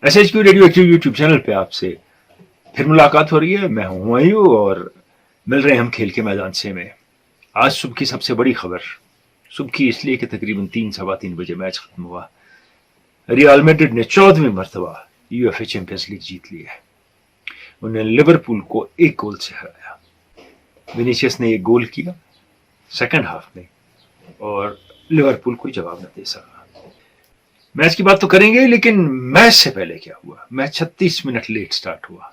SHQ radio active YouTube channel पे आपसे फिर मुलाकात हो रही है। मैं हूं हुमायूं और मिल रहे हैं हम खेल के मैदान से में। आज सुबह की सबसे बड़ी खबर, सुबह की इसलिए कि तकरीबन 3-3:15 बजे मैच खत्म हुआ। रियल मैड्रिड ने 14वीं मरतबा यूएफए चैंपियंस लीग जीत ली है। उन्होंने लिवरपूल को 1 गोल से हराया। विनीसियस ने 1 गोल किया सेकंड हाफ में और लिवरपूल कोई जवाब न दे सका। मैच की बात तो करेंगे, लेकिन मैच से पहले क्या हुआ। मैच 36 मिनट लेट स्टार्ट हुआ।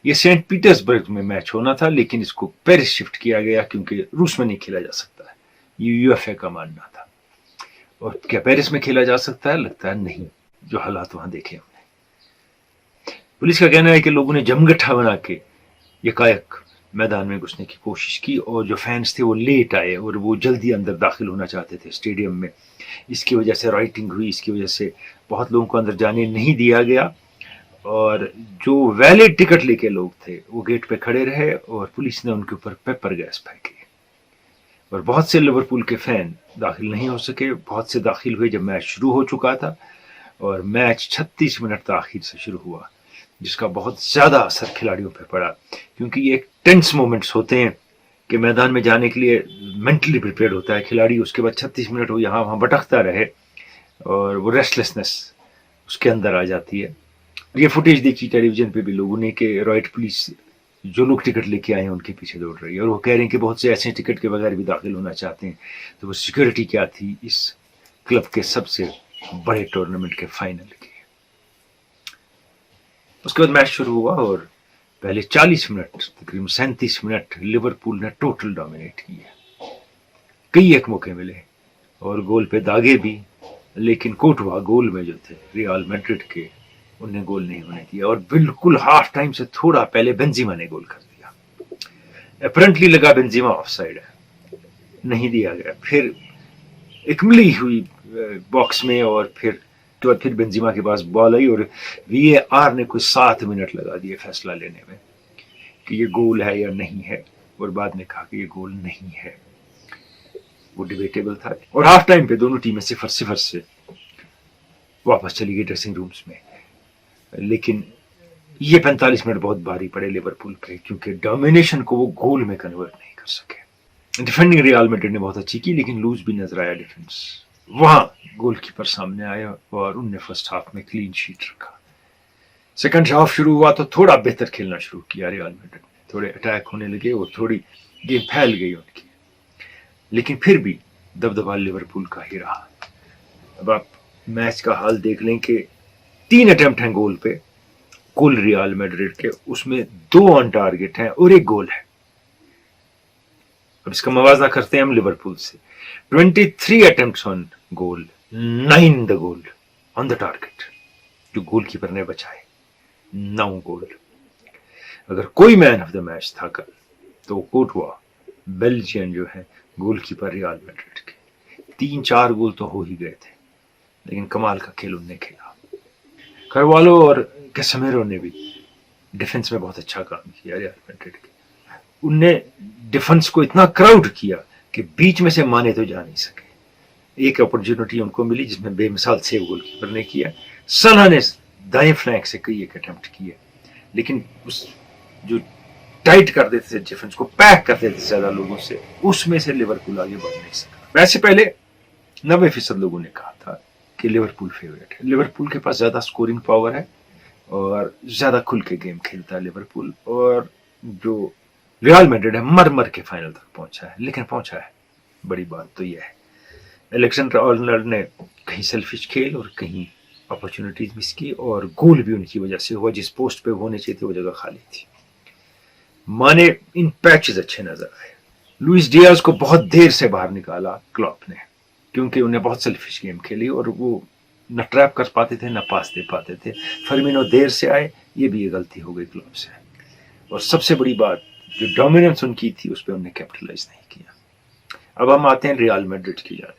ये सेंट पीटर्सबर्ग में मैच होना था, लेकिन इसको पेरिस शिफ्ट किया गया क्योंकि रूस में नहीं खेला जा सकता है, ये यूएफए का मानना था। और क्या पेरिस में खेला जा सकता है? लगता है नहीं, जो हालात वहां देखे हमने। पुलिस का कहना है कि लोगों ने जमगट्ठा बना के यकायक मैदान में घुसने की कोशिश की और जो फैंस थे वो लेट आए और वो जल्दी अंदर दाखिल होना चाहते थे स्टेडियम में। इसकी वजह से राइटिंग हुई, इसकी वजह से बहुत लोगों को अंदर जाने नहीं दिया गया और जो वैलिड टिकट लेके लोग थे वो गेट पे खड़े रहे और पुलिस ने उनके ऊपर पेपर गैस फेंकी और बहुत से लिवरपूल के फैन दाखिल नहीं हो सके। बहुत से दाखिल हुए जब मैच शुरू हो चुका था और मैच 36 मिनट ताखीर से शुरू हुआ, जिसका बहुत ज्यादा असर खिलाड़ियों पर पड़ा, क्योंकि ये एक टेंस मोमेंट्स होते हैं कि मैदान में जाने के लिए मेंटली प्रिपेयर्ड होता है खिलाड़ी। उसके बाद 36 मिनट वो यहाँ वहाँ भटकता रहे और वो रेस्टलेसनेस उसके अंदर आ जाती है। ये फुटेज देखी टेलीविजन पे भी लोगों ने कि रॉयल पुलिस जो लोग टिकट लेके आए हैं उनके पीछे दौड़ रही है और वो कह रहे हैं कि बहुत से ऐसे टिकट के बगैर भी दाखिल होना चाहते हैं। तो वो सिक्योरिटी क्या थी इस क्लब के सबसे बड़े टूर्नामेंट के फाइनल की। उसके बाद मैच शुरू हुआ और पहले 40 मिनट तकरीबन 37 मिनट लिवरपूल ने टोटल डोमिनेट किया। कई एक मौके मिले और गोल पे दागे भी, लेकिन कोटवा गोल में जो थे रियल मैड्रिड के, उन्हें गोल नहीं होने दिया और बिल्कुल हाफ टाइम से थोड़ा पहले बेंजीमा ने गोल कर दिया। अपरेंटली लगा बेंजीमा ऑफसाइड है, नहीं दिया गया। फिर एक मिली हुई बॉक्स में और फिर बेंजीमा के पास बॉल आई और VAR ने कुछ 7 मिनट लगा दिए फैसला लेने में कि ये गोल है या नहीं है, और बाद में कहा कि ये गोल नहीं है। वो डिबेटेबल था और हाफ टाइम पे दोनों टीमें 0-0 से वापस चली गई ड्रेसिंग रूम्स में। लेकिन ये 45 मिनट बहुत भारी पड़े लिवरपूल पे, क्योंकि डोमिनेशन को वो गोल में कन्वर्ट नहीं कर सके। डिफेंडिंग रियल मैड्रिड ने बहुत अच्छी की, लेकिन लूज भी नजर आया डिफेंस। वहां गोलकीपर सामने आया और उनने फर्स्ट हाफ में क्लीन शीट रखा। सेकंड हाफ शुरू हुआ तो थोड़ा बेहतर खेलना शुरू किया रियल मैड्रिड ने, थोड़े अटैक होने लगे और थोड़ी गेम फैल गई उनकी, लेकिन फिर भी दबदबा लिवरपूल का ही रहा। अब आप मैच का हाल देख लें कि 3 अटेम्प्ट हैं गोल पे कुल रियल मैड्रिड के, उसमें 2 ऑन टारगेट हैं और 1 गोल है। अब इसका मवाजना करते हैं हम लिवरपूल से। 23 attempts on goal, 9 the goal on the target, जो गोलकीपर ने बचाए 9 गोल। अगर कोई मैन ऑफ द मैच था कल तो कोटवा, बेल्जियन जो है गोलकीपर रियल मैड्रिड के। 3-4 गोल तो हो ही गए थे, लेकिन कमाल का खेल उनने खेला। करवालो और कैसेमेरो ने भी डिफेंस में बहुत अच्छा काम किया रियल मैड्रिड के। उनने डिफेंस को इतना क्राउड किया कि बीच में से माने तो जा नहीं सके। एक अपॉर्चुनिटी उनको मिली जिसमें बेमिसाल सेव गोलकीपर ने किया। सलाह ने दाएं फ्लैंक से कई एक अटेम्प्ट किए, लेकिन उस जो टाइट कर देते थे डिफेंस को, पैक कर देते थे ज्यादा लोगों से, उसमें से लिवरपूल आगे बढ़ नहीं सका। वैसे पहले 90% लोगों ने कहा था कि लिवरपूल फेवरेट है। लिवरपूल के पास ज्यादा स्कोरिंग पावर है और ज्यादा खुल के गेम खेलता है लिवरपूल, और जो रियल मैड्रिड है मर मर के फाइनल तक पहुंचा है, लेकिन पहुंचा है। बड़ी बात तो यह है एलेक्जेंडर आर्नल्ड ने कहीं सेल्फिश खेल और कहीं अपॉर्चुनिटीज मिस की, और गोल भी उनकी वजह से हुआ। जिस पोस्ट पे होने चाहिए थे वो जगह खाली थी। माने इन पैचेस अच्छे नजर आए। लुइस डियाज को बहुत देर से बाहर निकाला क्लॉप ने, क्योंकि उन्हें बहुत सेल्फिश गेम खेली और वो न ट्रैप कर पाते थे न पास दे पाते थे। फर्मिनो देर से आए, ये भी एक गलती हो गई क्लॉप से। और सबसे बड़ी बात, जो डोमिनेंस उनकी थी उस पर उन्होंने कैपिटलाइज नहीं किया। अब हम आते हैं रियल मैड्रिड की जानिब।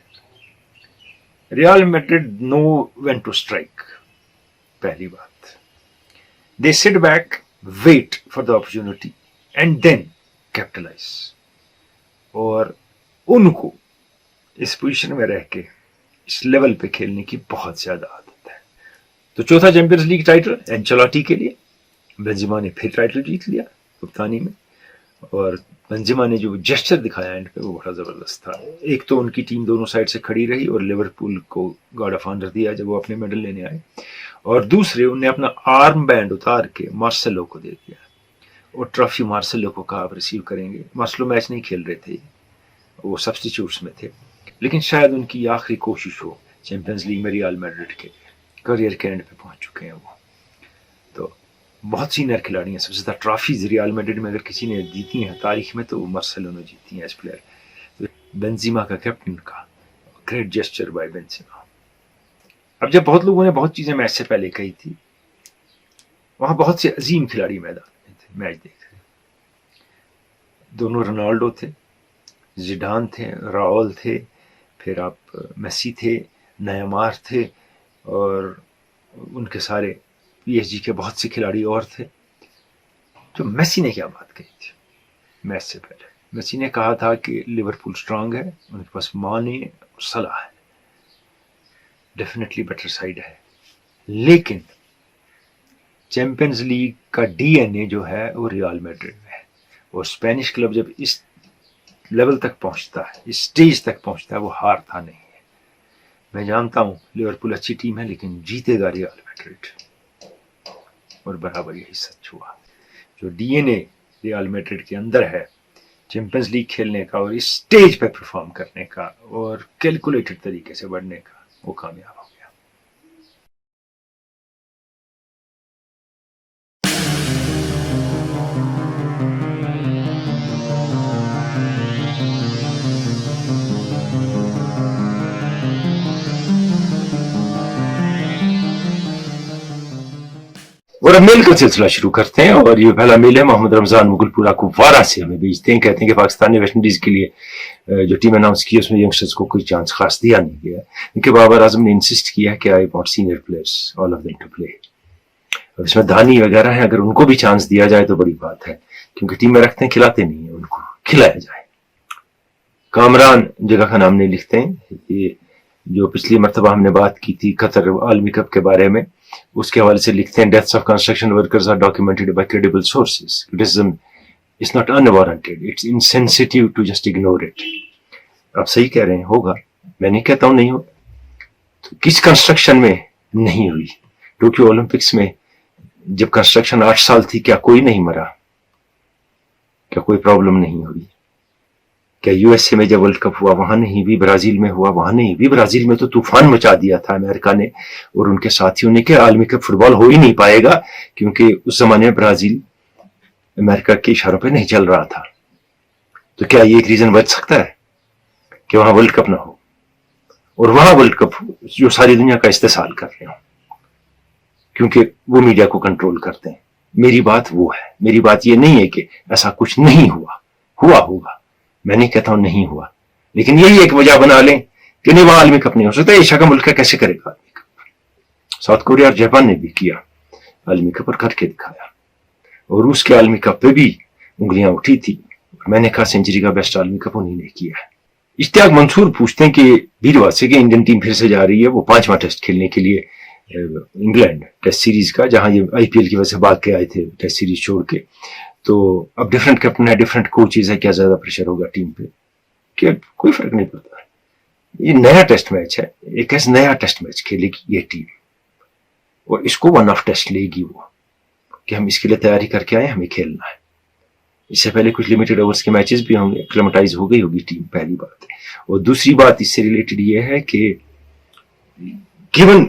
Real Madrid know when to strike. पहली बात, they sit back, wait for the opportunity and then capitalise. और उनको इस पोजीशन में रह के इस लेवल पे खेलने की बहुत ज्यादा आदत है। तो चौथा चैंपियंस लीग टाइटल एंचेलोटी के लिए। बेंजेमा ने फिर टाइटल जीत लिया कप्तानी में, और बेंजेमा ने जो जेस्चर दिखाया एंड पे वो बड़ा ज़बरदस्त था। एक तो उनकी टीम दोनों साइड से खड़ी रही और लिवरपूल को गार्ड ऑफ ऑनर दिया जब वो अपने मेडल लेने आए, और दूसरे उन्हें अपना आर्म बैंड उतार के मार्सेलो को दे दिया और ट्रॉफी मार्सेलो को कहा आप रिसीव करेंगे। मार्सेलो मैच नहीं खेल रहे थे, वो सब्स्टिट्यूट्स में थे, लेकिन शायद उनकी आखिरी कोशिश हो चैंपियंस लीग में रियल मैड्रिड के। करियर के एंड पे पहुंच चुके हैं वो। तो बहुत सीनियर खिलाड़ी हैं, सबसे ज़्यादा ट्रॉफीज रियल मैड्रिड में अगर किसी ने जीती हैं तारीख में तो मार्सेलो ने जीती हैं एज प्लेयर। तो बेंजेमा का कैप्टन का ग्रेट जेस्चर बाय बेंजेमा। अब जब बहुत लोगों ने बहुत चीज़ें मैच से पहले कही थी, वहाँ बहुत से अजीम खिलाड़ी मैदान में थे मैच देख रहे। दोनों रोनाल्डो थे, जिडान थे, राउल थे, फिर आप मेसी थे, नेयमार थे, और उनके सारे पीएसजी के बहुत से खिलाड़ी और थे। जो मेसी ने क्या बात कही थी मैच से पहले, मेसी ने कहा था कि लिवरपूल स्ट्रांग है, उनके पास माने और सलाह है, डेफिनेटली बेटर साइड है, लेकिन चैंपियंस लीग का डीएनए जो है वो रियल मैड्रिड में है। और स्पेनिश क्लब जब इस लेवल तक पहुंचता है, इस स्टेज तक पहुंचता है, वो हारता नहीं है। मैं जानता हूं लिवरपूल अच्छी टीम है, लेकिन जीतेगा रियल मैड्रिड, और बराबर यही सच हुआ। जो डीएनए रियल मैड्रिड के अंदर है चैंपियंस लीग खेलने का और इस स्टेज पे परफॉर्म करने का और कैलकुलेटेड तरीके से बढ़ने का, वो कामयाब हो गया। और अब मेल का सिलसिला शुरू करते हैं, और ये पहला मेल है मोहम्मद रमजान मुगलपुरा कुपवारा से हमें भेजते हैं। कहते हैं कि पाकिस्तान ने वेस्ट इंडीज के लिए जो टीम अनाउंस की उसमें यंगस्टर्स को कोई चांस खास दिया नहीं गया, क्योंकि बाबर आजम ने इंसिस्ट किया कि I want senior players all of them to play. अब इसमें दानी वगैरह है, अगर उनको भी चांस दिया जाए तो बड़ी बात है, क्योंकि टीम में रखते हैं, खिलाते नहीं है, उनको खिलाया जाए। कामरान जगह का नाम नहीं लिखते हैं, ये जो पिछली मरतबा हमने बात की थी कतर आलमी कप के बारे में, उसके हवाले से लिखते हैं deaths of construction workers are documented by credible sources, criticism is not unwarranted, it's insensitive to just ignore it. आप सही कह रहे हैं, होगा, मैं नहीं कहता हूं नहीं हो। तो किस कंस्ट्रक्शन में नहीं हुई? टोक्यो ओलंपिक्स में जब कंस्ट्रक्शन 8 साल थी, क्या कोई नहीं मरा? क्या कोई प्रॉब्लम नहीं हुई? क्या यूएसए में जब वर्ल्ड कप हुआ वहां नहीं हुई? ब्राजील में हुआ वहां नहीं हुई? ब्राजील में तो तूफान मचा दिया था अमेरिका ने और उनके साथियों ने कि आलमी कप फुटबॉल हो ही नहीं पाएगा, क्योंकि उस जमाने में ब्राजील अमेरिका के इशारों पे नहीं चल रहा था। तो क्या ये एक रीजन बच सकता है कि वहां वर्ल्ड कप ना हो और वहां वर्ल्ड कप जो सारी दुनिया का इस्तेसाल कर रहे हो, क्योंकि वो मीडिया को कंट्रोल करते हैं। मेरी बात वो है, मेरी बात ये नहीं है कि ऐसा कुछ नहीं हुआ, हुआ होगा, मैं नहीं कहता हूं नहीं हुआ, लेकिन यही एक वजह बना लें कि नहीं वहां आलमी कप नहीं हो सकता। एशिया का मुल्क कैसे करेगा आलमी कप? साउथ कोरिया और जापान ने भी किया आलमी कप और करके दिखाया, और रूस के आलमी कप पे भी उंगलियां उठी थी, मैंने कहा सेंचुरी का बेस्ट आलमी कप उन्हीं ने किया है। इश्तियाक मंसूर पूछते हैं कि वीरवार से कि इंडियन टीम फिर से जा रही है वो 5वां टेस्ट खेलने के लिए इंग्लैंड टेस्ट सीरीज का, जहां ये आईपीएल की वजह से भाग के आए थे टेस्ट सीरीज छोड़ के। तो अब डिफरेंट कैप्टन है, डिफरेंट कोचेज है, क्या ज्यादा प्रेशर होगा टीम पे? क्या कोई फर्क नहीं पड़ता है। ये नया टेस्ट मैच है, एक ऐसा नया टेस्ट मैच खेलेगी ये टीम, और इसको वन ऑफ टेस्ट लेगी वो, कि हम इसके लिए तैयारी करके आए, हमें खेलना है। इससे पहले कुछ लिमिटेड ओवर्स के मैचेस भी होंगे, एक्लेमेटाइज हो गई होगी टीम, पहली बात है। और दूसरी बात इससे रिलेटेड ये है कि given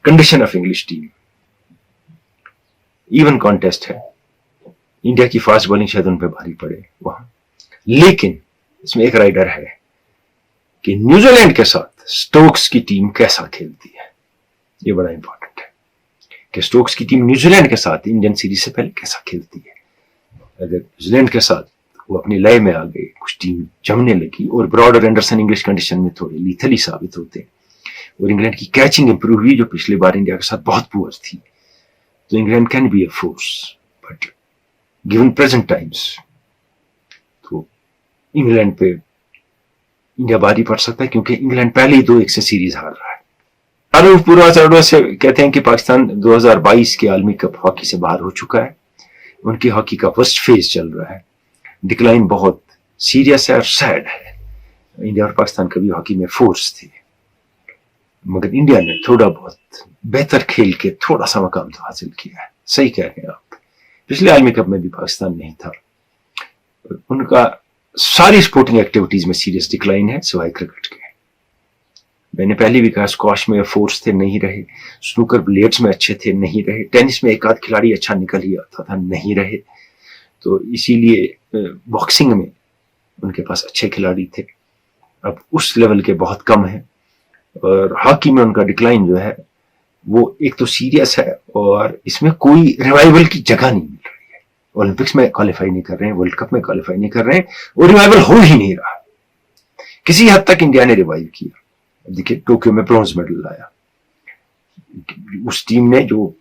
condition of English team, even contest है, इंडिया की फास्ट बॉलिंग शायद उन पर भारी पड़े वहां, लेकिन इसमें एक राइडर है कि न्यूजीलैंड के साथ स्टोक्स की टीम कैसा खेलती है। ये बड़ा इंपॉर्टेंट है कि स्टोक्स की टीम न्यूजीलैंड के साथ इंडियन सीरीज से पहले कैसा खेलती है। अगर न्यूजीलैंड के साथ वो अपनी लय में आ गए, कुछ टीम जमने लगी, और ब्रॉड और एंडरसन इंग्लिश कंडीशन में थोड़े लीथली साबित होते, और इंग्लैंड की कैचिंग इंप्रूव हुई जो पिछले बार इंडिया के साथ बहुत पुअर थी, तो England can be a force, but given present times तो इंग्लैंड पे इंडिया भारी पड़ सकता है, क्योंकि इंग्लैंड पहले ही 2-1 से सीरीज हार रहा है। मारूफ पूर्वाचार्य से कहते हैं कि पाकिस्तान 2022 के आलमी कप हॉकी से बाहर हो चुका है, उनकी हॉकी का फर्स्ट फेज चल रहा है, डिक्लाइन बहुत सीरियस है और सैड है। इंडिया और पाकिस्तान कभी हॉकी में फोर्स थे, मगर इंडिया ने थोड़ा बहुत बेहतर खेल के थोड़ा सा मकाम तो हासिल किया है। सही कह रहे हैं आप, पिछले आलमी कप में भी पाकिस्तान नहीं था, उनका सारी स्पोर्टिंग एक्टिविटीज में सीरियस डिक्लाइन है सिवाय क्रिकेट के। मैंने पहले भी कहा स्क्वाश में फोर्स थे, नहीं रहे, स्नूकर ब्लेड्स में अच्छे थे, नहीं रहे, टेनिस में एक आध खिलाड़ी अच्छा निकल ही आता था, नहीं रहे, तो इसीलिए बॉक्सिंग में उनके पास अच्छे खिलाड़ी थे, अब उस लेवल के बहुत कम है। और हॉकी में उनका डिक्लाइन जो है वो एक तो सीरियस है और इसमें कोई रिवाइवल की जगह नहीं मिल रही है। ओलंपिक्स में क्वालिफाई नहीं कर रहे हैं, वर्ल्ड कप में क्वालिफाई नहीं कर रहे हैं, और रिवाइवल हो ही नहीं रहा। किसी हद तक इंडिया ने रिवाइव किया, देखिए टोक्यो में ब्रॉन्ज मेडल लाया, उस टीम ने जो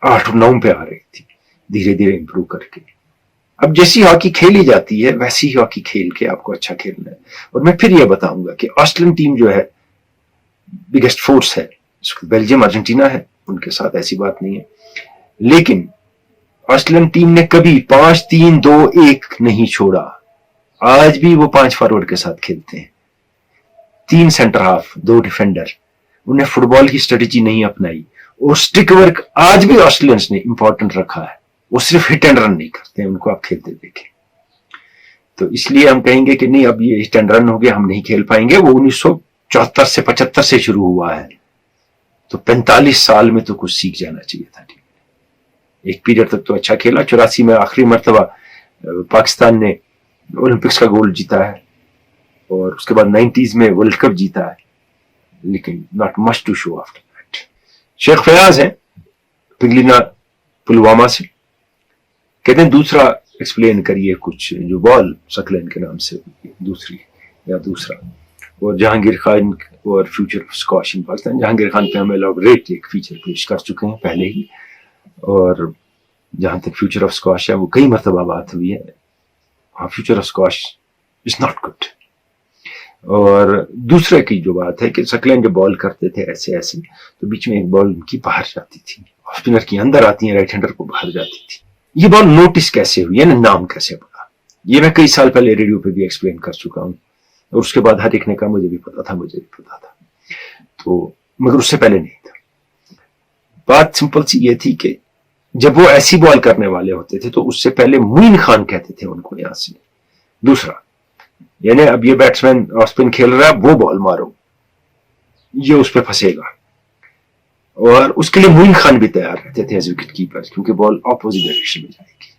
8 और 9 पे आ रही थी, धीरे धीरे इंप्रूव करके। अब जैसी हॉकी खेली जाती है वैसी ही हॉकी खेल के आपको अच्छा खेलना है। और मैं फिर यह बताऊंगा कि ऑस्ट्रेलियन टीम जो है बिगेस्ट फोर्स है, बेल्जियम अर्जेंटीना है, उनके साथ ऐसी बात नहीं है, लेकिन ऑस्ट्रेलियन टीम ने कभी 5-3-2-1 नहीं छोड़ा। आज भी वो 5 फॉरवर्ड के साथ खेलते हैं, 3 सेंटर हाफ, 2 डिफेंडर। उन्हें फुटबॉल की स्ट्रेटेजी नहीं अपनाई, और स्टिक वर्क आज भी ऑस्ट्रेलियंस ने इंपॉर्टेंट रखा है। वो सिर्फ हिट एंड रन नहीं करते, उनको आप खेलते देखें। तो इसलिए हम कहेंगे कि नहीं, अब ये हिट एंड रन हो गया, हम नहीं खेल पाएंगे। वो 1974 से 75 से शुरू हुआ है, तो 45 साल में तो कुछ सीख जाना चाहिए था टीम ने। एक पीरियड तक तो अच्छा खेला, 84 में आखिरी मर्तबा पाकिस्तान ने ओलंपिक्स का गोल्ड जीता है, और उसके बाद 90s में वर्ल्ड कप जीता है, लेकिन not much to show after that. Sheikh Fayaz है पिंगलिना पुलवामा से, कहते हैं दूसरा एक्सप्लेन करिए कुछ, जो बॉल सकलेन के नाम से दूसरी या दूसरा, और जहांगीर खान और फ्यूचर ऑफ स्क्वाश इन पाकिस्तान। जहांगीर खान पे हम एलॉबरेट एक फीचर पेश कर चुके हैं पहले ही, और जहां तक फ्यूचर ऑफ स्क्वाश है वो कई मरतबा बात हुई है। हाँ, future of squash is not good. और दूसरे की जो बात है कि सकलेन जब बॉल करते थे ऐसे ऐसे, तो बीच में एक बॉल उनकी बाहर जाती थी, स्पिनर की अंदर आती है, राइट हैंडर को बाहर जाती थी। ये बॉल नोटिस कैसे हुई है ना, नाम कैसे पड़ा, ये मैं कई साल पहले रेडियो पे भी एक्सप्लेन कर चुका हूं, और उसके बाद हर एक ने कहा मुझे भी पता था, तो मगर उससे पहले नहीं था। बात सिंपल सी ये थी कि जब वो ऐसी बॉल करने वाले होते थे तो उससे पहले मुइन खान कहते थे उनको यहां से। दूसरा, यानी अब ये बैट्समैन ऑफ स्पिन खेल रहा है, वो बॉल मारो, ये उस पर फंसेगा, और उसके लिए मुइन खान भी तैयार रहते थे एज विकेट कीपर, क्योंकि बॉल ऑपोजिट डायरेक्शन में जाएगी।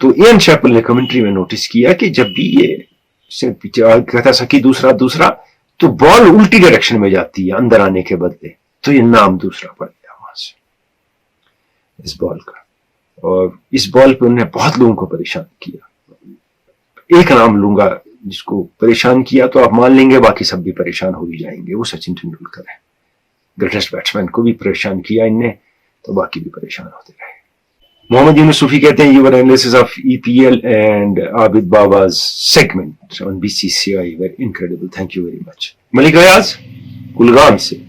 तो इयान शैपल ने कमेंट्री में नोटिस किया कि जब भी ये कहता सकी दूसरा, तो बॉल उल्टी डायरेक्शन में जाती है अंदर आने के बदले, तो ये नाम दूसरा पड़ गया वहां से इस बॉल का। और इस बॉल पे उन्होंने बहुत लोगों को परेशान किया। एक नाम लूंगा जिसको परेशान किया तो आप मान लेंगे बाकी सब भी परेशान हो ही जाएंगे, वो सचिन तेंदुलकर है। ग्रेटेस्ट बैट्समैन को भी परेशान किया इनने, तो बाकी भी परेशान होते रहे। मोहम्मद यूनुस सूफी कहते हैं your analysis of EPL and Abid Baba's segment on BCCI very incredible, thank you very much. Malik Ayaz Kulgam से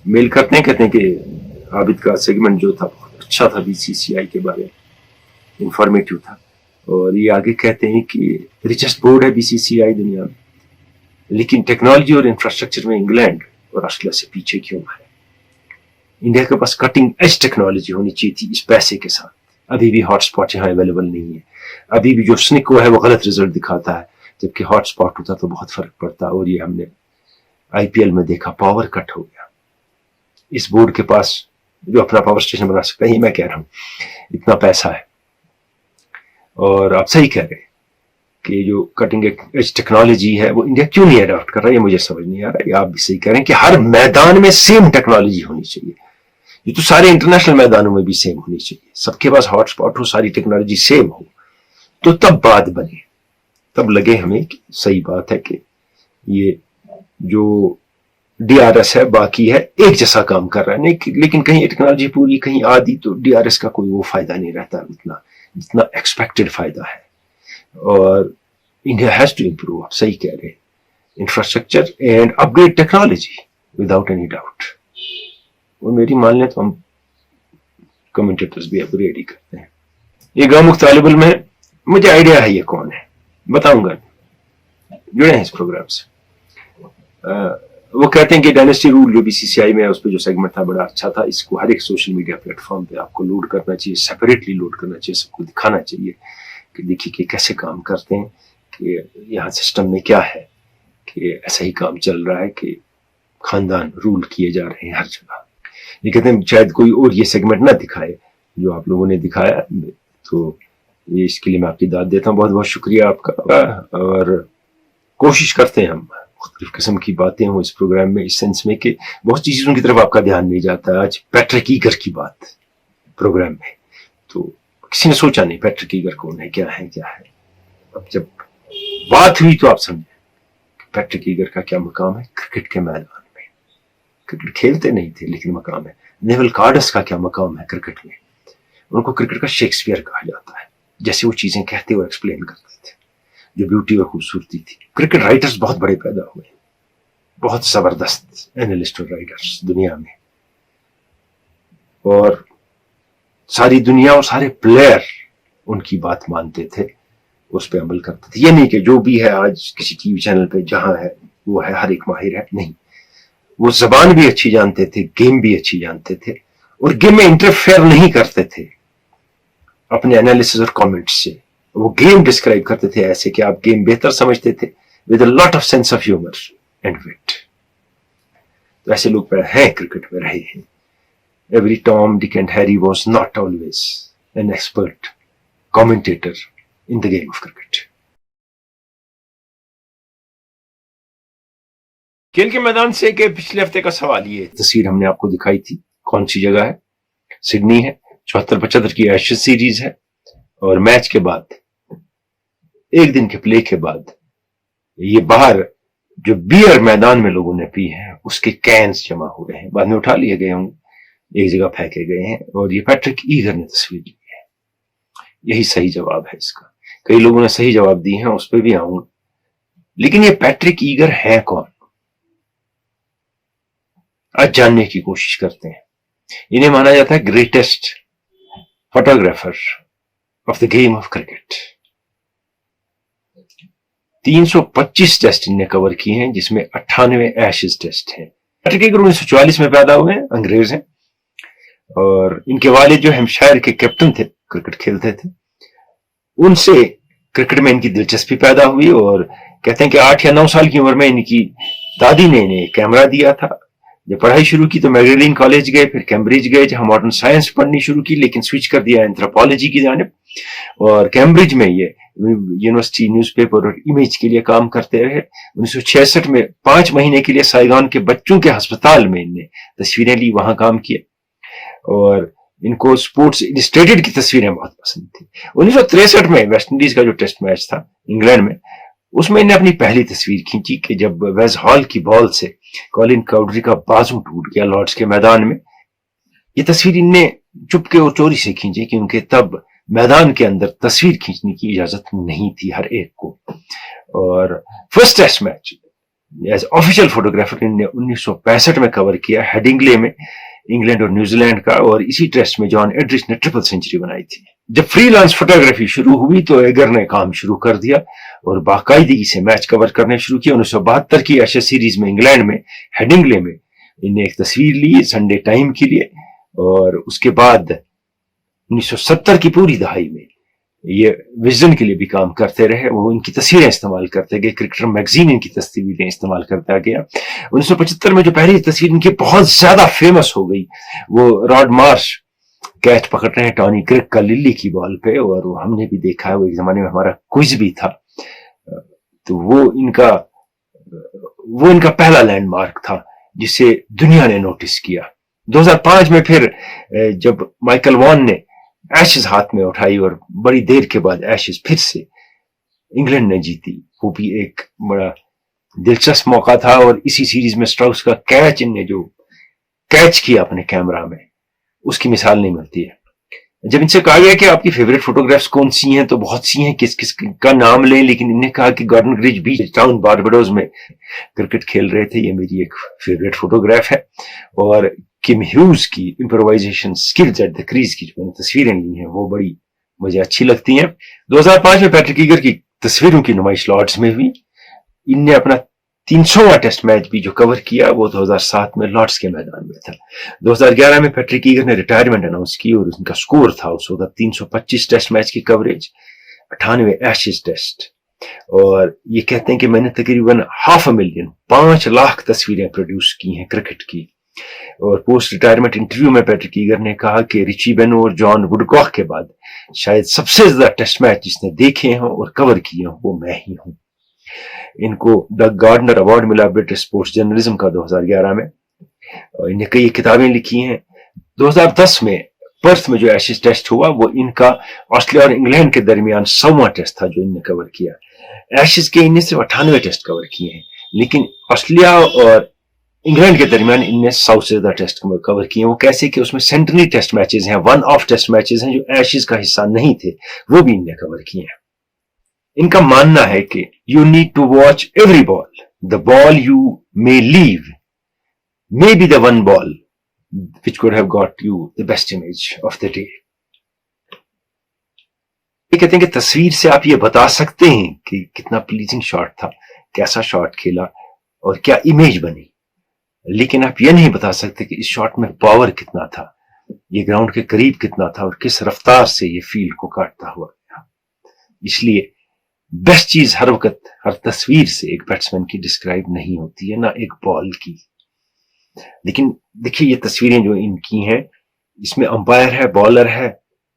मेल करते हैं, कहते हैं कि आबिद का सेगमेंट जो था बहुत अच्छा था, BCCI के बारे में इंफॉर्मेटिव था। और ये आगे कहते हैं कि रिचेस्ट बोर्ड है BCCI दुनिया में, लेकिन टेक्नोलॉजी और इंफ्रास्ट्रक्चर में इंग्लैंड और ऑस्ट्रेलिया से पीछे क्यों है। इंडिया के पास कटिंग एज टेक्नोलॉजी होनी चाहिए थी इस पैसे के साथ। अभी भी हॉटस्पॉट यहाँ अवेलेबल नहीं है, अभी भी जो स्निक है वो गलत रिजल्ट दिखाता है, जबकि हॉटस्पॉट होता तो बहुत फर्क पड़ता। और ये हमने IPL में देखा, पावर कट हो गया। इस बोर्ड के पास जो अपना पावर स्टेशन बना सकता है, ये मैं कह रहा हूं, इतना पैसा है। और आप सही कह रहे हैं कि जो कटिंग एज टेक्नोलॉजी है वो इंडिया क्यों नहीं अडॉप्ट कर रहा है, ये मुझे समझ नहीं आ रहा है। आप भी सही कह रहे हैं कि हर मैदान में सेम टेक्नोलॉजी होनी चाहिए, ये तो सारे इंटरनेशनल मैदानों में भी सेम होनी चाहिए, सबके पास हॉटस्पॉट हो, सारी टेक्नोलॉजी सेम हो, तो तब बात बने, तब लगे हमें कि सही बात है कि ये जो DRS है बाकी है एक जैसा काम कर रहा है। नहीं, लेकिन कहीं टेक्नोलॉजी पूरी कहीं आधी, तो DRS का कोई वो फायदा नहीं रहता उतना जितना एक्सपेक्टेड फायदा है। और इंडिया हैज टू इंप्रूव, आप सही कह रहे हैं, infrastructure and upgrade technology without any doubt. وہ میری مان لیں تو ہم کمنٹیٹرز بھی اپگریڈ ہی کرتے ہیں. یہ گامک طالب علم ہے, مجھے آئیڈیا ہے یہ کون ہے, بتاؤں گا, جڑے ہیں اس پروگرام سے. وہ کہتے ہیں کہ ڈائنیسٹی رول جو BCCI میں ہے اس پہ جو سیگمنٹ تھا بڑا اچھا تھا, اس کو ہر ایک سوشل میڈیا پلیٹ فارم پہ آپ کو لوڈ کرنا چاہیے, سیپریٹلی لوڈ کرنا چاہیے, سب کو دکھانا چاہیے کہ دیکھیے کہ کیسے کام کرتے ہیں, کہ یہاں سسٹم میں کیا ہے, کہ ایسا ہی کام چل رہا ہے کہ خاندان رول کیے جا رہے ہیں ہر جگہ. یہ کہتے ہیں شاید کوئی اور یہ سیگمنٹ نہ دکھائے جو آپ لوگوں نے دکھایا, تو یہ اس کے لیے میں آپ کی داد دیتا ہوں. بہت بہت شکریہ آپ کا. اور کوشش کرتے ہیں ہم مختلف قسم کی باتیں ہوں اس پروگرام میں, اس سینس میں کہ بہت سی چیزوں کی طرف آپ کا دھیان نہیں جاتا ہے. آج پیٹرک ایگر کی بات پروگرام میں, تو کسی نے سوچا نہیں پیٹرک ایگر کون ہے, کیا ہے, کیا ہے. اب جب بات ہوئی تو آپ سمجھیں پیٹرک ایگر کا کیا مقام ہے کرکٹ کے میدان میں. کرکٹ کھیلتے نہیں تھے لیکن مقام ہے. نیول کارڈس کا کیا مقام ہے کرکٹ میں, ان کو کرکٹ کا شیکسپیئر کہا جاتا ہے, جیسے وہ چیزیں کہتے اور ایکسپلین کرتے تھے, جو بیوٹی اور خوبصورتی تھی. کرکٹ رائٹرز بہت بڑے پیدا ہوئے, بہت زبردست اینالسٹ اور رائٹرز دنیا میں, اور ساری دنیا اور سارے پلیئر ان کی بات مانتے تھے, اس پہ عمل کرتے تھے. یہ نہیں کہ جو بھی ہے آج کسی ٹی وی چینل پہ جہاں ہے وہ ہے, ہر ایک ماہر ہے, نہیں. وہ زبان بھی اچھی جانتے تھے, گیم بھی اچھی جانتے تھے, اور گیم میں انٹرفیئر نہیں کرتے تھے اپنے انالیسز اور کامنٹس سے. وہ گیم ڈسکرائب کرتے تھے ایسے کہ آپ گیم بہتر سمجھتے تھے, with a lot of sense of humor and wit. تو ایسے لوگ ہیں کرکٹ میں رہے ہیں. Every Tom, Dick and Harry was not always an expert commentator in the game of cricket. کھیل کے میدان سے کہ پچھلے ہفتے کا سوال, یہ تصویر ہم نے آپ کو دکھائی تھی, کون سی جگہ ہے؟ سڈنی ہے. 74-75 کی ایشز سیریز ہے, اور میچ کے بعد, ایک دن کے پلے کے بعد, یہ باہر جو بیئر میدان میں لوگوں نے پی ہے اس کے کینز جمع ہوئے ہیں, بعد میں اٹھا لیے گئے ہوں, ایک جگہ پھینکے گئے ہیں, اور یہ پیٹرک ایگر نے تصویر لی ہے. یہی صحیح جواب ہے اس کا. کئی لوگوں نے صحیح جواب دی ہیں, اس پہ بھی آؤں گا. لیکن یہ پیٹرک ایگر ہے کون, آج جاننے کی کوشش کرتے ہیں. انہیں مانا جاتا ہے greatest photographer of the game of cricket. 325 test ان نے کور کیے ہیں, جس میں 98 ایشز ٹیسٹ ہیں. پیٹرک ایگر 1944 میں پیدا ہوئے ہیں, انگریز ہیں, اور ان کے والد جو ہیمپشائر کے کیپٹن تھے, کرکٹ کھیلتے تھے. ان سے کرکٹ میں ان کی دلچسپی پیدا ہوئی, اور کہتے ہیں کہ 8 یا 9 سال کی عمر میں ان کی دادی نے انہیں کیمرہ دیا تھا. جب پڑھائی شروع کی تو میگڈلین کالج گئے, پھر کیمبرج گئے جہاں ماڈرن سائنس پڑھنی شروع کی, لیکن سوئچ کر دیا اینتھروپالوجی کی جانب. اور کیمبرج میں یہ یونیورسٹی نیوز پیپر اور امیج کے لیے کام کرتے رہے. 1966 میں 5 مہینے کے لیے سائیگان کے بچوں کے ہسپتال میں ان نے تصویریں لی, وہاں کام کیا, اور ان کو سپورٹس السٹریٹڈ کی تصویریں بہت پسند تھی. 1963 میں ویسٹ انڈیز کا جو ٹیسٹ میچ تھا انگلینڈ میں, اس میں انہیں اپنی پہلی تصویر کھینچی کہ جب ویز ہال کی بال سے کولن کاؤڈری کا بازو ٹوٹ گیا لارڈز کے میدان میں. یہ تصویر ان نے چپ کے اور چوری سے کھینچی, کیونکہ تب میدان کے اندر تصویر کھینچنے کی اجازت نہیں تھی ہر ایک کو. اور first test match as official photographer ان نے 1965 میں کور کیا ہیڈنگلے میں, انگلینڈ اور نیوزی لینڈ کا, اور اسی ٹیسٹ میں جان ایڈرچ نے ٹرپل سینچری بنائی تھی. جب فری لانس فوٹوگرافی شروع ہوئی تو ایگر نے کام شروع کر دیا اور باقاعدگی سے میچ کور کرنے شروع کیا. 1972 کی ایشز سیریز میں انگلینڈ میں ہیڈنگلے میں ان نے ایک تصویر لی سنڈے ٹائم کے لیے, اور اس کے بعد 1970 کی پوری دہائی میں یہ وژن کے لیے بھی کام کرتے رہے. وہ ان کی تصویریں استعمال کرتے گئے, کرکٹر میگزین ان کی تصویریں استعمال کرتا گیا. 1975 میں جو پہلی تصویر ان کی بہت زیادہ فیمس ہو گئی, وہ راڈ مارش کیچ پکڑ رہے ہیں ٹانی کرک کا للی کی بال پہ, اور وہ ہم نے بھی دیکھا ہے, وہ ایک زمانے میں ہمارا کوئز بھی تھا. تو وہ ان کا پہلا لینڈ مارک تھا جسے دنیا نے نوٹس کیا. 2005 میں پھر جب مائیکل وان نے ایشز ہاتھ میں اٹھائی اور بڑی دیر کے بعد ایشز پھر سے انگلینڈ نے جیتی, وہ بھی ایک بڑا دلچسپ موقع تھا. اور اسی سیریز میں سٹراؤس کا کیچ, ان نے جو کیچ کیا اپنے کیمرہ میں, اس کی مثال نہیں ملتی ہے. جب ان سے کہا گیا کہ آپ کی فیوریٹ فوٹوگرافز کون سی ہیں, تو بہت سی ہیں, کس کس کا نام لیں, لیکن انہوں نے کہا کہ گارڈن گریج بیچ ٹاؤن باربڈوز میں کرکٹ کھیل رہے تھے, یہ میری ایک فیوریٹ فوٹوگراف ہے. اور किम ह्यूज की improvisation skills at the crease की जो मैंने तस्वीरें ली हैं वो बड़ी मुझे अच्छी लगती हैं। 2005 में पैट्रिक ईगर की तस्वीरों की नुमाइश लॉर्ड्स में हुई। इनने अपना 300वां टेस्ट मैच भी जो कवर किया वो 2007 में लॉर्ड्स के मैदान में था। 2011 में पैट्रिक ईगर ने रिटायरमेंट अनाउंस की और उनका स्कोर था उस वक्त 325 टेस्ट मैच की कवरेज, 98 एशेज टेस्ट, और ये कहते हैं कि मैंने तकरीबन 5 लाख तस्वीरें प्रोड्यूस की हैं क्रिकेट की। और पोस्ट रिटायरमेंट इंटरव्यू में पैट्रिक ईगर ने कहा कि रिची बेनो और जॉन वुडकॉक के बाद शायद सबसे ज्यादा टेस्ट मैच जिसने देखे हों और कवर किए हों वो मैं ही हूं। इनको डग गार्डनर अवार्ड मिला ब्रिटिश स्पोर्ट्स जर्नलिज्म का 2011 में। इन्हें कई किताबें लिखी हैं। 2010 में पर्थ में जो एशेज टेस्ट हुआ वो इनका ऑस्ट्रेलिया और इंग्लैंड के दरमियान 100वां टेस्ट था जो इनने कवर किया। एशेज के इनने सिर्फ 98 टेस्ट कवर किए हैं, लेकिन ऑस्ट्रेलिया और इंग्लैंड के दरमियान इनने 100 से ज्यादा टेस्ट कवर किए। वो कैसे कि उसमें सेंटनरी टेस्ट मैचेस हैं, वन ऑफ टेस्ट मैचेस हैं जो एशेज का हिस्सा नहीं थे, वो भी इनने कवर किए हैं। इनका मानना है कि you need to watch every ball, the ball you may leave may be the one ball which could have got you the best image of the day। ये कहते हैं कि तस्वीर से आप ये बता सकते हैं कि कितना प्लीजिंग शॉट था, कैसा शॉट खेला और क्या इमेज बनी, लेकिन आप ये नहीं बता सकते कि इस शॉट में पावर कितना था, ये ग्राउंड के करीब कितना था और किस रफ्तार से ये फील्ड को काटता हुआ गया। इसलिए बेस्ट चीज हर वक्त हर तस्वीर से एक बैट्समैन की डिस्क्राइब नहीं होती है, ना एक बॉल की। लेकिन देखिए ये तस्वीरें जो इनकी हैं, इसमें अंपायर है, बॉलर है,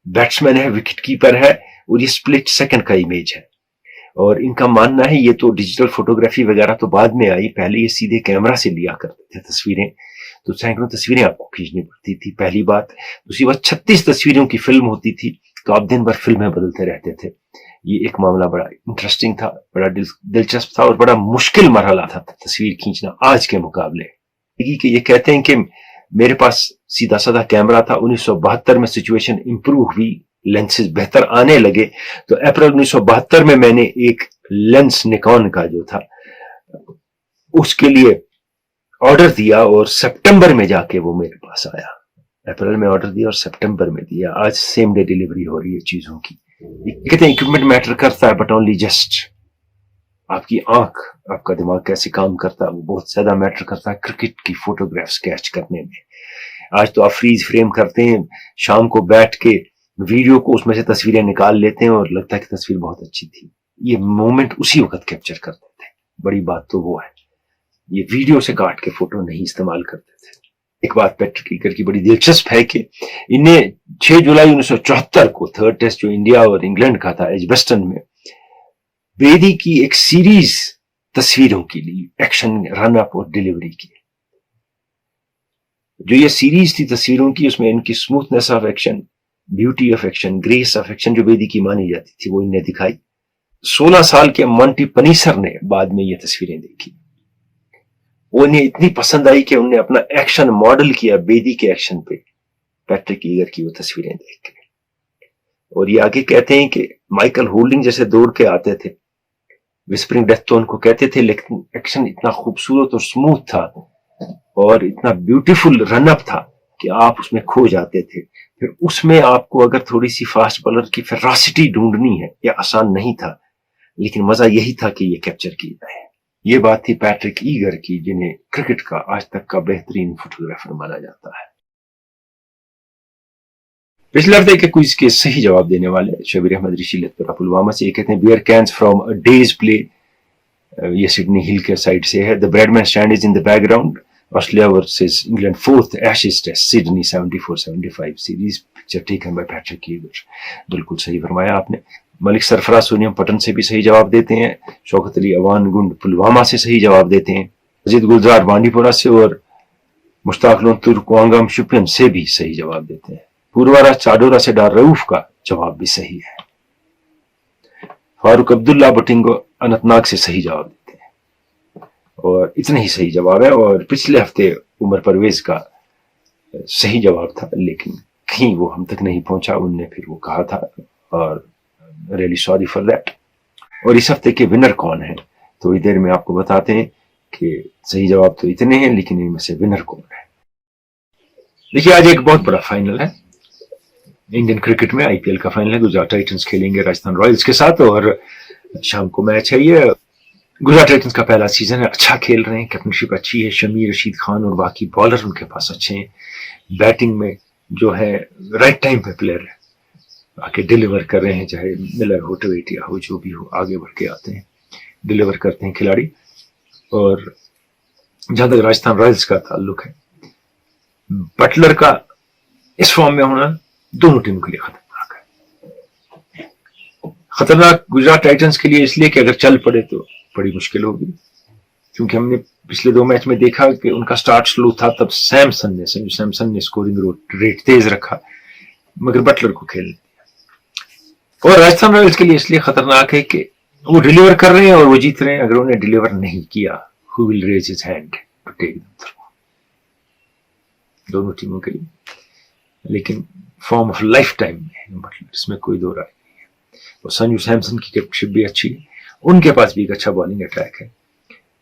बैट्समैन है, विकेट कीपर है और ये स्प्लिट सेकंड का इमेज है। और इनका मानना है ये तो डिजिटल फोटोग्राफी वगैरह तो बाद में आई, पहले ये सीधे कैमरा से लिया करते थे तस्वीरें, तो सैकड़ों तस्वीरें आपको खींचनी पड़ती थी पहली बात। दूसरी बात 36 तस्वीरों की फिल्म होती थी, तो आप दिन भर फिल्में बदलते रहते थे। ये एक मामला बड़ा इंटरेस्टिंग था, बड़ा दिलचस्प था और बड़ा मुश्किल मरहला था तस्वीर खींचना आज के मुकाबले। कि ये कहते हैं कि मेरे पास सीधा साधा कैमरा था, 1972 में सिचुएशन इंप्रूव हुई, लेंसेज बेहतर आने लगे, तो अप्रैल 1972 में मैंने एक लेंस निकॉन का जो था उसके लिए ऑर्डर दिया और सितंबर में जाके वो मेरे पास आया। अप्रैल में ऑर्डर दिया और सितंबर में दिया, आज सेम डे डिलीवरी हो रही है चीजों की। कहते हैं इक्विपमेंट मैटर करता है बट ओनली जस्ट। आपकी आंख, आपका दिमाग कैसे काम करता है वो बहुत ज्यादा मैटर करता है क्रिकेट की फोटोग्राफ्स कैच करने में। आज तो आप फ्रीज फ्रेम करते हैं, शाम को बैठ के वीडियो को उसमें से तस्वीरें निकाल लेते हैं और लगता है कि तस्वीर बहुत अच्छी थी। ये मोमेंट उसी वक्त कैप्चर कर देते हैं। बड़ी बात तो वो है, ये वीडियो से काट के फोटो नहीं इस्तेमाल करते थे। एक बात पैट्रिक ईगर की बड़ी दिलचस्प है कि इन्हें 6 जुलाई 1974 को थर्ड टेस्ट जो इंडिया और इंग्लैंड का था एजबेस्टन में, बेदी की एक सीरीज तस्वीरों के लिए एक्शन, रन अप और डिलीवरी की। जो ये सीरीज थी तस्वीरों की, उसमें इनकी smoothness of action, beauty of action, grace of action जो बेदी की मानी जाती थी वो इन्हें दिखाई। 16 साल के मॉन्टी पनीसर ने बाद में ये तस्वीरें देखी, वो इन्हें इतनी पसंद आई कि उन्होंने अपना एक्शन मॉडल किया बेदी के एक्शन पे पैट्रिक ईगर की वो तस्वीरें देख के। और ये आगे कहते हैं कि माइकल होल्डिंग जैसे दौड़ के आते थे, विस्परिंग डेथ तो उनको कहते थे, लेकिन एक्शन इतना खूबसूरत और स्मूथ था और इतना ब्यूटीफुल रनअप था कि आप उसमें खो जाते थे। फिर उसमें आपको अगर थोड़ी सी फास्ट बॉलर की फेरासिटी ढूंढनी है, यह आसान नहीं था, लेकिन मजा यही था कि ये कैप्चर किया जाए। ये बात थी पैट्रिक ईगर की, जिन्हें क्रिकेट का आज तक का बेहतरीन फोटोग्राफर माना जाता है। पिछले हफ्ते के क्विज के सही जवाब देने वाले शबीर अहमद ऋषि लतपुरा पुलवामा से। ये कहते हैं beer cans from a day's play, ये सिडनी हिल के साइड से है। The Bradman stand is in the background, Australia versus England 4th Ashes Test Sydney 74-75 series, picture taken by Patrick Eagar. बिल्कुल सही फरमाया आपने। मलिक सरफराज सोनियम पटन से भी सही जवाब देते हैं। शौकत अली अवान गुंड पुलवामा से सही जवाब देते हैं। अजीत गुलजार बांडीपुरा से और मुश्ताक लोन तुर्कवांगम शुपियन से भी सही जवाब देते हैं। पूर्वारा चाडोरा से डार रऊफ का जवाब भी सही है। फारूक अब्दुल्ला बटिंगो अनंतनाग से सही जवाब देते हैं और इतने ही सही जवाब है। और पिछले हफ्ते उमर परवेज का सही जवाब था, लेकिन कहीं वो हम तक नहीं पहुंचा, उनने फिर वो कहा था और रियली सॉरी फॉर दैट। और इस हफ्ते के विनर कौन है थोड़ी देर में आपको बताते हैं कि सही जवाब तो इतने हैं, लेकिन इनमें से विनर कौन है। देखिए आज एक बहुत बड़ा फाइनल है इंडियन क्रिकेट में, आईपीएल का फाइनल है। गुजरात टाइटंस खेलेंगे राजस्थान रॉयल्स के साथ और शाम को मैच है ये। गुजरात टाइटंस का पहला सीजन है, अच्छा खेल रहे हैं, कैप्टनशिप अच्छी है, शमी रशीद खान और बाकी बॉलर उनके पास अच्छे हैं, बैटिंग में जो है राइट टाइम पे प्लेयर है, आके डिलीवर कर रहे हैं, चाहे मिलर हो टेवेटिया हो जो भी हो, आगे बढ़ के आते हैं, डिलीवर करते हैं खिलाड़ी। और जहां तक राजस्थान रॉयल्स का ताल्लुक है, बटलर का इस फॉर्म में होना दोनों टीमों के लिए खतरनाक है। खतरनाक गुजरात टाइटंस के लिए इसलिए कि अगर चल पड़े तो बड़ी मुश्किल होगी, क्योंकि हमने पिछले 2 मैच में देखा कि उनका स्टार्ट स्लो था, तब सैमसन ने स्कोरिंग रेट तेज रखा मगर बटलर को खेलने दिया। और राजस्थान रॉयल्स के लिए इसलिए खतरनाक है कि वो डिलीवर कर रहे हैं और वो जीत रहे हैं। अगर उन्हें डिलीवर नहीं किया, who will raise his hand to take them through? दोनों टीमों के लिए, लेकिन फॉर्म ऑफ लाइफ टाइम में बटलर, इसमें कोई दो राय नहीं है। और संजू सैमसन की कैप्टनशिप भी अच्छी है, उनके पास भी एक अच्छा बॉलिंग अटैक है।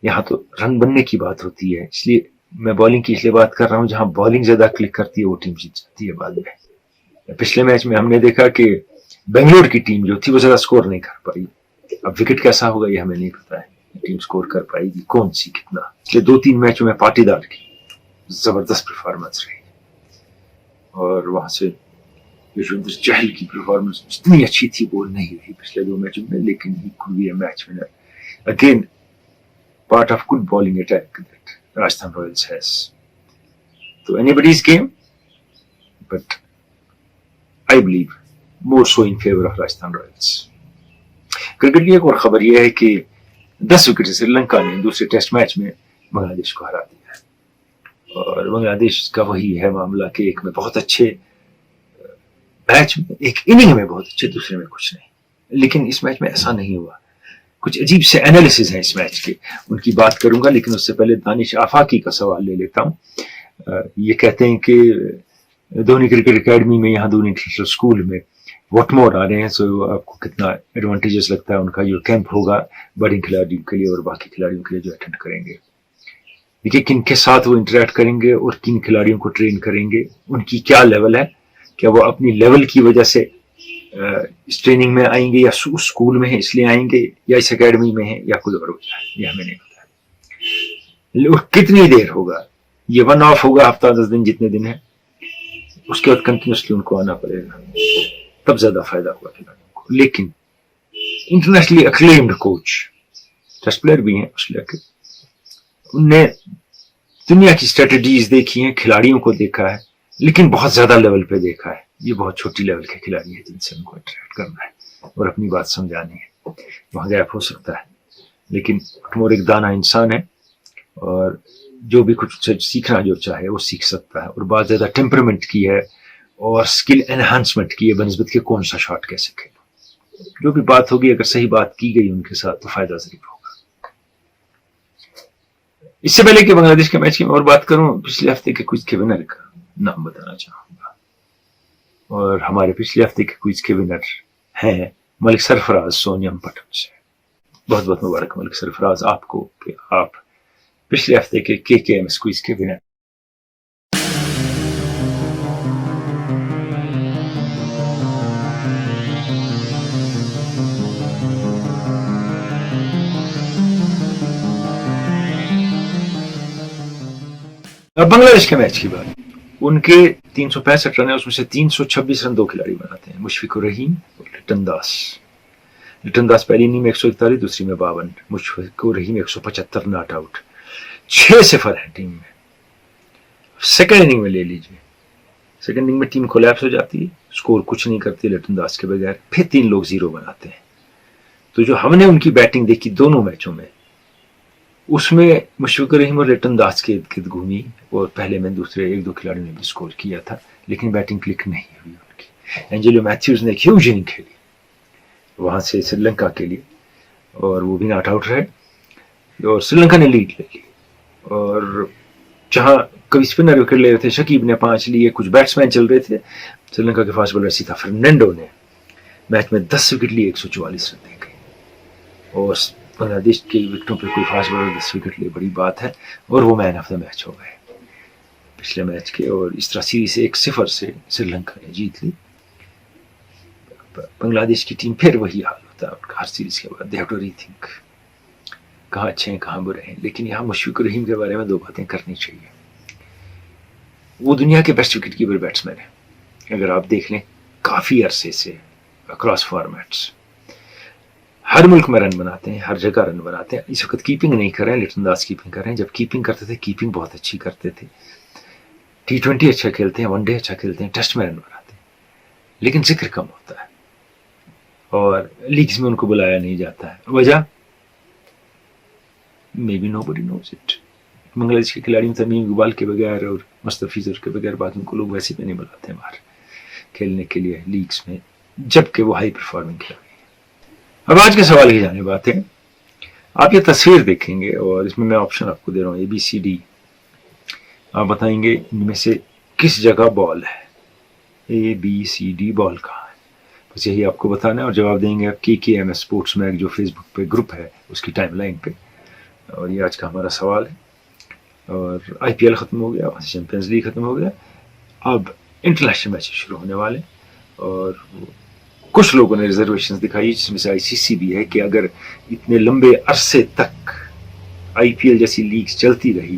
यहाँ तो रन बनने की बात होती है, इसलिए मैं बॉलिंग की इसलिए बात कर रहा हूँ, जहां बॉलिंग ज्यादा क्लिक करती है वो टीम जीत जाती है बाद में। पिछले मैच में हमने देखा कि बेंगलोर की टीम जो थी वो ज्यादा स्कोर नहीं कर पाई। अब विकेट कैसा होगा ये हमें नहीं पता है, टीम स्कोर कर पाएगी कौन सी कितना। इसलिए 2-3 मैचों में पाटीदार की जबरदस्त परफॉर्मेंस रही और वहां से युजवेंद्र चहल की परफॉर्मेंस इतनी अच्छी थी वो नहीं रही पिछले 2 मैचों में, लेकिन he could be a match winner again, part of good bowling attack that Rajasthan Royals has. तो anybody's game, but I believe more so in favour of Rajasthan Royals. Cricket की एक और खबर यह है कि 10 विकेट से श्रीलंका ने दूसरे टेस्ट मैच में बांग्लादेश को हरा दिया है। और बांग्लादेश का वही है मामला कि एक में बहुत अच्छे मैच में, एक इनिंग में बहुत अच्छे, दूसरे में कुछ नहीं। लेकिन इस मैच में ऐसा नहीं हुआ। कुछ अजीब से एनालिसिस हैं इस मैच के, उनकी बात करूंगा, लेकिन उससे पहले दानिश आफाकी का सवाल ले लेता हूं। ये कहते हैं कि धोनी क्रिकेट एकेडमी में, यहाँ धोनी इंटरनेशनल स्कूल में वॉटमोर आ रहे हैं, सो आपको कितना एडवांटेजेस लगता है उनका जो कैंप होगा बडिंग खिलाड़ियों के लिए और बाकी खिलाड़ियों के लिए जो अटेंड करेंगे। देखिए किन के साथ वो इंटरेक्ट करेंगे और किन खिलाड़ियों को ट्रेन करेंगे, उनकी क्या लेवल है, क्या वो अपनी लेवल की वजह से इस ट्रेनिंग में आएंगे या उस स्कूल में है इसलिए आएंगे, या इस एकेडमी में है, या कुछ और वजह है, ये हमें नहीं पता। कितनी देर होगा, ये 1 ऑफ होगा, हफ्ता 10 दिन जितने दिन है, उसके बाद कंटिन्यूसली उनको आना पड़ेगा, तब ज्यादा फायदा होगा खिलाड़ियों को। लेकिन internationally acclaimed coach, test player भी हैं ऑस्ट्रेलिया के, उनने दुनिया की स्ट्रेटजीज देखी हैं, खिलाड़ियों को देखा है, लेकिन बहुत ज्यादा लेवल पे देखा है। ये बहुत छोटी लेवल के खिलाड़ी है जिनसे उनको इंटरेक्ट करना है और अपनी बात समझानी है। वहां गैप हो सकता है, लेकिन मोर एक दाना इंसान है और जो भी कुछ सीखना जो चाहे वो सीख सकता है। और बात ज्यादा टेम्परामेंट की है और स्किल एनहांसमेंट की है बनस्बत के कौन सा शॉट कैसे खेलो। जो भी बात होगी, अगर सही बात की गई उनके साथ तो फायदा जरूर होगा। इससे पहले कि बांग्लादेश के मैच की और बात करूं, पिछले हफ्ते के क्विज के विनर का नाम बताना चाहूंगा। और हमारे पिछले हफ्ते के क्विज के विनर हैं मलिक सरफराज सोनियामपट्टम से। बहुत बहुत मुबारक मलिक सरफराज आपको कि आप पिछले हफ्ते के KKMS क्विज के विनर। अब बांग्लादेश के मैच की बात, उनके 365 रन है, उसमें से 326 रन 2 खिलाड़ी बनाते हैं, मुशफिकुर रहीम और लिटन दास। लिटन दास पहली इनिंग में 141, दूसरी में 52, मुशफिकुर रहीम 175 नॉट आउट। 6 सिफर है टीम में। सेकेंड इनिंग में ले लीजिए, सेकेंड इनिंग में टीम कोलैप्स हो जाती है, स्कोर कुछ नहीं करती लिटन दास के बगैर, फिर 3 लोग 0 बनाते हैं। तो जो हमने उनकी बैटिंग देखी दोनों मैचों में, उसमें मुशफिकुर रहीम और लिटन दास के इर्द गिर्द घूमी और पहले में दूसरे 1-2 खिलाड़ियों ने भी स्कोर किया था, लेकिन बैटिंग क्लिक नहीं हुई उनकी। एंजेलो मैथ्यूज ने एक ह्यूज इनिंग खेली वहां से श्रीलंका के लिए और वो भी नॉट आउट रहे और श्रीलंका ने लीड ले ली। और जहां कभी स्पिनर विकेट ले रहे थे, शकीब ने 5 लिए, कुछ बैट्समैन चल रहे थे, श्रीलंका के फास्ट बॉलर सीता फर्नांडो ने मैच में 10 विकेट लिए, 144 रन दे गए। और बांग्लादेश के विकेटों पर कोई फास्ट बॉलर 10 विकेट लिए, बड़ी बात है, और वो मैन ऑफ द मैच हो गए। پچھلے میچ کے, اور اس طرح سیریز 1-0 سے سری لنکا نے جیت لی. بنگلہ دیش کی ٹیم پھر وہی حال ہوتا ہے ہر سیریز کے بعد, they have to rethink کہاں اچھے ہیں کہاں برے ہیں. لیکن یہاں مشفق الرحیم کے بارے میں 2 باتیں کرنی چاہیے. وہ دنیا کے بیسٹ وکٹ کیپر بیٹسمین ہیں, اگر آپ دیکھ لیں کافی عرصے سے اکراس فارمیٹس, ہر ملک میں رن بناتے ہیں, ہر جگہ رن بناتے ہیں. اس وقت کیپنگ نہیں کر رہے ہیں, لٹن داس کیپنگ کر رہے ہیں. جب کیپنگ کرتے تھے کیپنگ بہت اچھی کرتے تھے, T20 اچھا کھیلتے ہیں, ون ڈے اچھا کھیلتے ہیں, ٹیسٹ میں رن بناتے ہیں, لیکن ذکر کم ہوتا ہے اور لیگز میں ان کو بلایا نہیں جاتا ہے. وجہ may be know body knows it. بنگلہ دیش کے کھلاڑیوں تمیم اقبال کے بغیر اور مستفیضر کے بغیر بعد ان کو لوگ ویسے بھی نہیں بلاتے ہیں باہر کھیلنے کے لیے لیگز میں, جبکہ وہ ہائی پرفارمنگ کھلاڑی. اب آج کے سوال کی جانب آتے ہیں. آپ یہ تصویر دیکھیں گے اور اس میں آپشن آپ کو دے رہا ہوں ABCD. آپ بتائیں گے ان میں سے کس جگہ بال ہے, ABCD بال کہاں ہے. بس یہی آپ کو بتانا ہے اور جواب دیں گے آپ KKMS اسپورٹس میگ جو فیس بک پہ گروپ ہے اس کی ٹائم لائن پہ. اور یہ آج کا ہمارا سوال ہے. اور IPL ختم ہو گیا, چیمپئنز لیگ ختم ہو گیا, اب انٹرنیشنل میچز شروع ہونے والے. اور کچھ لوگوں نے ریزرویشن دکھائی جس میں سے ICC بھی ہے کہ اگر اتنے لمبے عرصے تک IPL جیسی لیگز چلتی رہی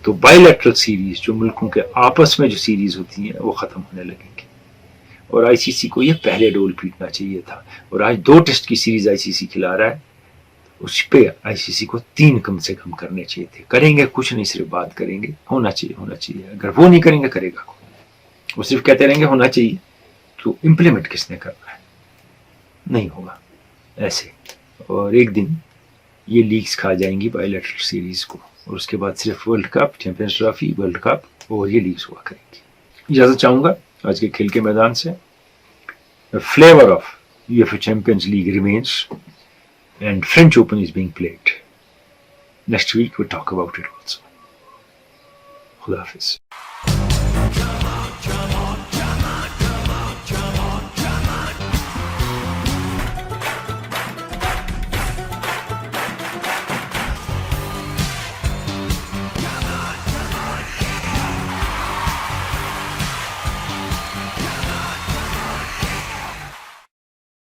تو بائی لیٹرل سیریز جو ملکوں کے آپس میں جو سیریز ہوتی ہیں وہ ختم ہونے لگیں گی. اور ICC کو یہ پہلے ڈول پیٹنا چاہیے تھا. اور آج 2 ٹیسٹ کی سیریز ICC کھلا رہا ہے, اس پہ ICC کو 3 کم سے کم کرنے چاہیے تھے. کریں گے کچھ نہیں, صرف بات کریں گے ہونا چاہیے. اگر وہ نہیں کریں گے کرے گا کون؟ وہ صرف کہتے رہیں گے ہونا چاہیے, تو امپلیمنٹ کس نے کرنا ہے؟ نہیں ہوگا ایسے. اور ایک دن یہ لیگز کھا جائیں گی بائی لیٹرل سیریز کو, اور اس کے بعد صرف world cup, champions trophy, world cup اور یہ لیگز ہوا کریں گی. اجازت چاہوں گا آج کے کھیل کے میدان سے. Flavour of UEFA champions league remains and French Open is being played. Next week we'll talk about it also. Khuda Hafiz.